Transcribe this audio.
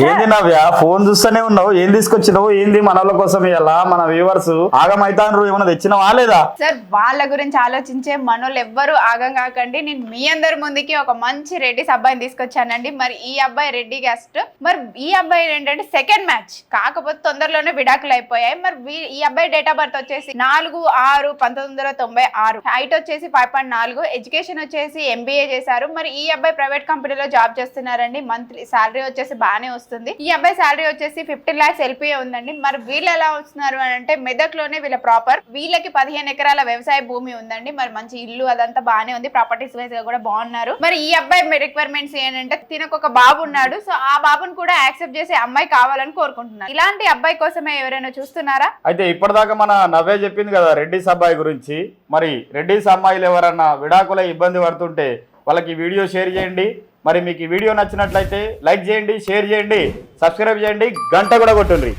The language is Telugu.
ఏంది నవ్య ఫోన్ చూస్తూనే ఉన్నావు, ఏం తీసుకొచ్చినావు, ఏంది మన వాళ్ళ కోసం ఇలా మన వ్యూవర్స్ ఆగమైతాను, ఏమన్నా తెచ్చినావా లేదా? సార్ వాళ్ళ గురించి ఆలోచించే మనోళ్ళు ఎవ్వరు ఆగం కాకండి. నేను మీ అందరి ముందుకి ఒక మంచి రెడ్డిస్ అబ్బాయిని తీసుకొచ్చానండి. మరి ఈ అబ్బాయి రెడ్డి క్యాస్ట్. మరి ఈ అబ్బాయి ఏంటంటే సెకండ్ మ్యాచ్, కాకపోతే తొందరలోనే విడాకులు అయిపోయాయి. మరి ఈ అబ్బాయి డేట్ ఆఫ్ బర్త్ వచ్చేసి 4/6/1996, హైట్ వచ్చేసి 5.4, ఎడ్యుకేషన్ వచ్చేసి MBA చేశారు. మరి ఈ అబ్బాయి ప్రైవేట్ కంపెనీలో జాబ్ చేస్తున్నారండి. మంత్లీ శాలరీ వచ్చేసి బాగానే వస్తుంది. ఈ అబ్బాయి శాలరీ వచ్చేసి 50 lakhs LPA ఉందండి. మరి వీళ్ళు ఎలా వస్తున్నారు అని అంటే మెదక్లోనే వీళ్ళ ప్రాపర్. వీళ్ళకి 15 ఎకరాల వ్యవసాయ భూమి ఉందండి. మరి మంచి ఇల్లు అదంతా బాగానే ఉంది, ప్రాపర్టీస్ వైజ్ గా కూడా బాగున్నారు. మరి ఈ అబ్బాయి రిక్వైర్మెంట్స్ ఏంటంటే తినకు ఒక బాబు ఉన్నాడు, సో ఆ బాబుని కూడా యాక్సెప్ట్ చేసే అమ్మాయి కావాలని కోరుకుంటున్నారు. ఇలాంటి అబ్బాయి కోసమే ఎవరైనా చూస్తున్నారా? అయితే ఇప్పటిదాకా మన నవ్వే చెప్పింది కదా రెడ్డిస్ అబ్బాయి గురించి. మరి రెడ్డిస్ అమ్మాయిలు ఎవరన్నా విడాకుల ఇబ్బంది పడుతుంటే వాళ్ళకి వీడియో షేర్ చేయండి. మరి మీకు ఈ వీడియో నచ్చినట్లయితే లైక్ చేయండి, షేర్ చేయండి, సబ్స్క్రైబ్ చేయండి, గంట కూడా కొట్టుండ్రి.